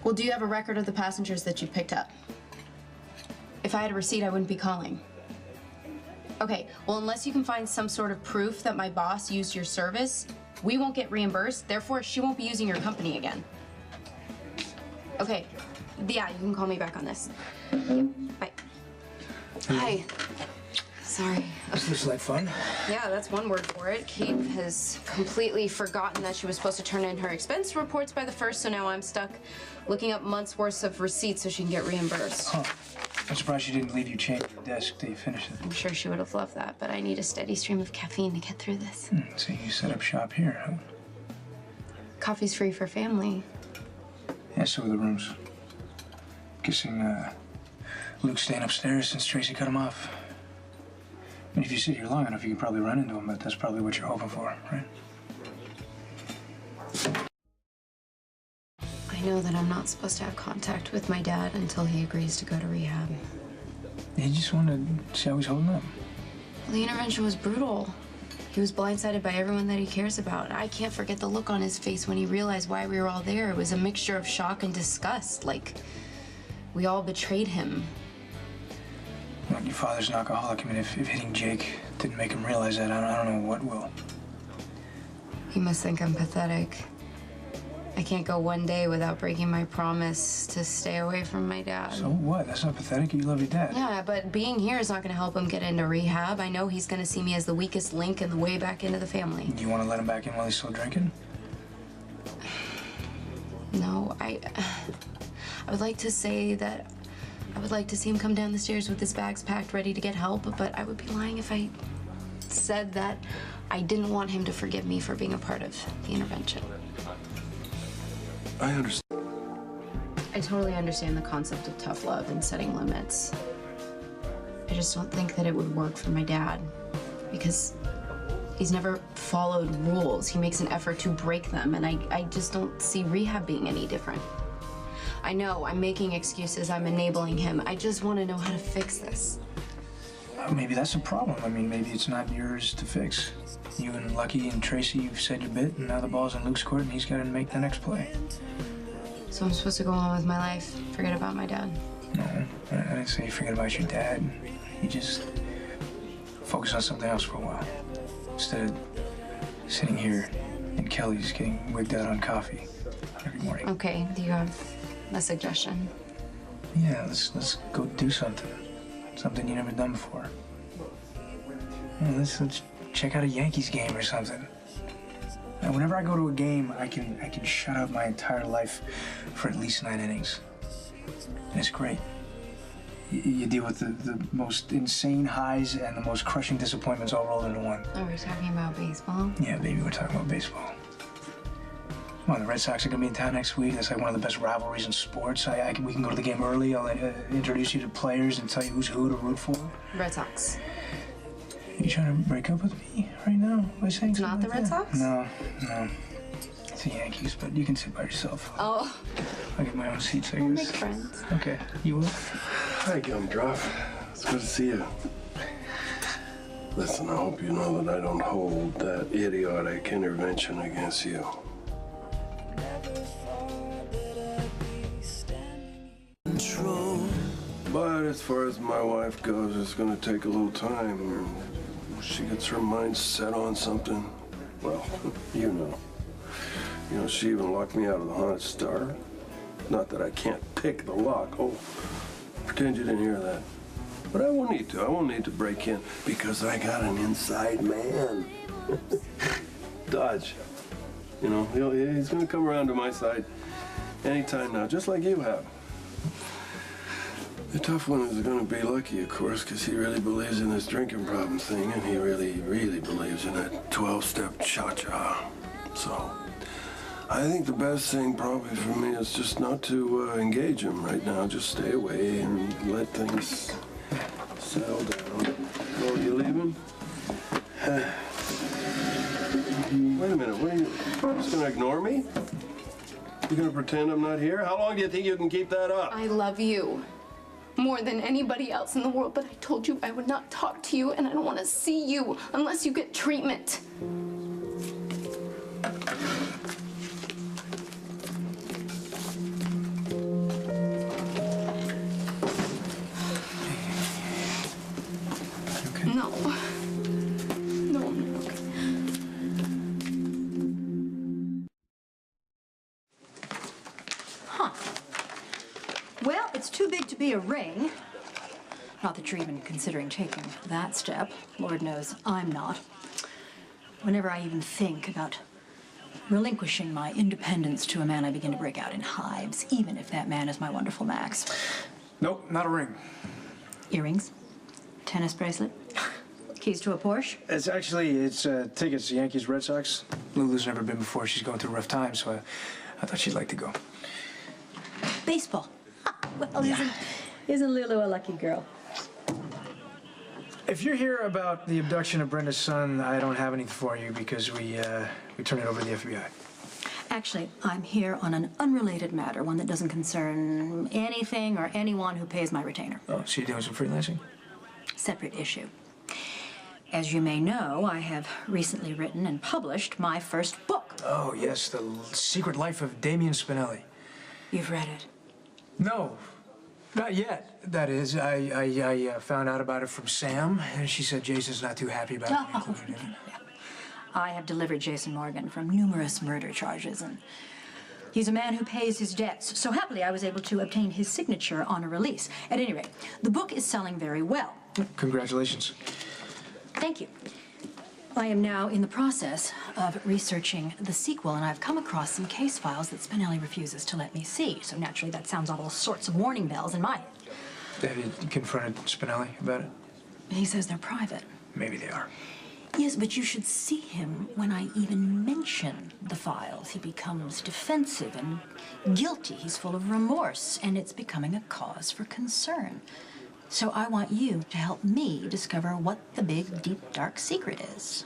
Well, do you have a record of the passengers that you picked up? If I had a receipt, I wouldn't be calling. Okay, well, unless you can find some sort of proof that my boss used your service, we won't get reimbursed, therefore she won't be using your company again. Okay, yeah, you can call me back on this. Yep, bye. Hi. Sorry. This looks like fun. Yeah, that's one word for it. Kate has completely forgotten that she was supposed to turn in her expense reports by the 1st, so now I'm stuck looking up months' worth of receipts so she can get reimbursed. Huh. I'm surprised she didn't leave you chained to the desk till you finished it. I'm sure she would have loved that, but I need a steady stream of caffeine to get through this. So you set up shop here, huh? Coffee's free for family. Yeah, so are the rooms. Guessing, Luke's staying upstairs since Tracy cut him off. I mean, if you sit here long enough, you can probably run into him, but that's probably what you're hoping for, right? I know that I'm not supposed to have contact with my dad until he agrees to go to rehab. You just want to see how he's holding up. Well, the intervention was brutal. He was blindsided by everyone that he cares about. I can't forget the look on his face when he realized why we were all there. It was a mixture of shock and disgust, like we all betrayed him. Well, your father's an alcoholic. I mean, if hitting Jake didn't make him realize that, I don't know what will. He must think I'm pathetic. I can't go one day without breaking my promise to stay away from my dad. So what? That's not pathetic. You love your dad. Yeah, but being here is not going to help him get into rehab. I know he's going to see me as the weakest link in the way back into the family. Do you want to let him back in while he's still drinking? No, I would like to say that I would like to see him come down the stairs with his bags packed, ready to get help, but I would be lying if I said that I didn't want him to forgive me for being a part of the intervention. I understand. I totally understand the concept of tough love and setting limits. I just don't think that it would work for my dad because he's never followed rules. He makes an effort to break them, and I just don't see rehab being any different. I know I'm making excuses, I'm enabling him. I just want to know how to fix this. Maybe that's the problem. I mean, maybe it's not yours to fix. You and Lucky and Tracy, you've said your bit, and now the ball's in Luke's court, and he's got to make the next play. So I'm supposed to go on with my life, forget about my dad? No, I didn't say forget about your dad. You just focus on something else for a while. Instead of sitting here in Kelly's getting wigged out on coffee every morning. Okay, do you have a suggestion? Yeah, let's go do something. Something you never done before. Yeah, let's check out a Yankees game or something. And whenever I go to a game, I can shut out my entire life for at least 9 innings. And it's great. You deal with the most insane highs and the most crushing disappointments all rolled into one. Oh, we're talking about baseball? Yeah, baby, we're talking about baseball. Come on, the Red Sox are gonna be in town next week. That's like one of the best rivalries in sports. We can go to the game early. I'll introduce you to players and tell you who's who to root for. Red Sox. Are you trying to break up with me right now by saying It's something not the like Red that? Sox? No. It's the Yankees, but you can sit by yourself. Oh. I'll get my own seats, I guess. We'll make friends. Okay, you will? Hi, Gumdrop. It's good to see you. Listen, I hope you know that I don't hold that idiotic intervention against you. But as far as my wife goes, it's going to take a little time. She gets her mind set on something. Well, you know. You know, she even locked me out of the Haunted Star. Not that I can't pick the lock. Oh, pretend you didn't hear that. But I won't need to. I won't need to break in because I got an inside man. Dodge. You know, he's going to come around to my side anytime now, just like you have. The tough one is going to be Lucky, of course, because he really believes in this drinking problem thing, and he really, really believes in that 12-step cha-cha. So I think the best thing probably for me is just not to engage him right now. Just stay away and let things settle down. Oh, you leaving? Wait a minute, what are you just going to ignore me? You going to pretend I'm not here? How long do you think you can keep that up? I love you more than anybody else in the world, but I told you I would not talk to you, and I don't want to see you unless you get treatment. it's too big to be a ring. Not that you're even considering taking that step. Lord knows I'm not. Whenever I even think about relinquishing my independence to a man, I begin to break out in hives, even if that man is my wonderful Max. Nope, not a ring. Earrings? Tennis bracelet? Keys to a Porsche? It's tickets to Yankees, Red Sox. Lulu's never been before. She's going through a rough time, so I thought she'd like to go. Baseball. Well, isn't Lulu a lucky girl? If you're here about the abduction of Brenda's son, I don't have anything for you because we turned it over to the FBI. Actually, I'm here on an unrelated matter, one that doesn't concern anything or anyone who pays my retainer. Oh, so you're doing some freelancing? Separate issue. As you may know, I have recently written and published my first book. Oh, yes, The Secret Life of Damien Spinelli. You've read it? No, not yet. That is, I found out about it from Sam, and she said Jason's not too happy about it included in it. I have delivered Jason Morgan from numerous murder charges, and he's a man who pays his debts. So happily, I was able to obtain his signature on a release. At any rate, the book is selling very well. Congratulations. Thank you. I am now in the process of researching the sequel, and I've come across some case files that Spinelli refuses to let me see. So naturally, that sounds all sorts of warning bells in my head. Have you confronted Spinelli about it? He says they're private. Maybe they are. Yes, but you should see him when I even mention the files. He becomes defensive and guilty. He's full of remorse, and it's becoming a cause for concern. So I want you to help me discover what the big, deep, dark secret is.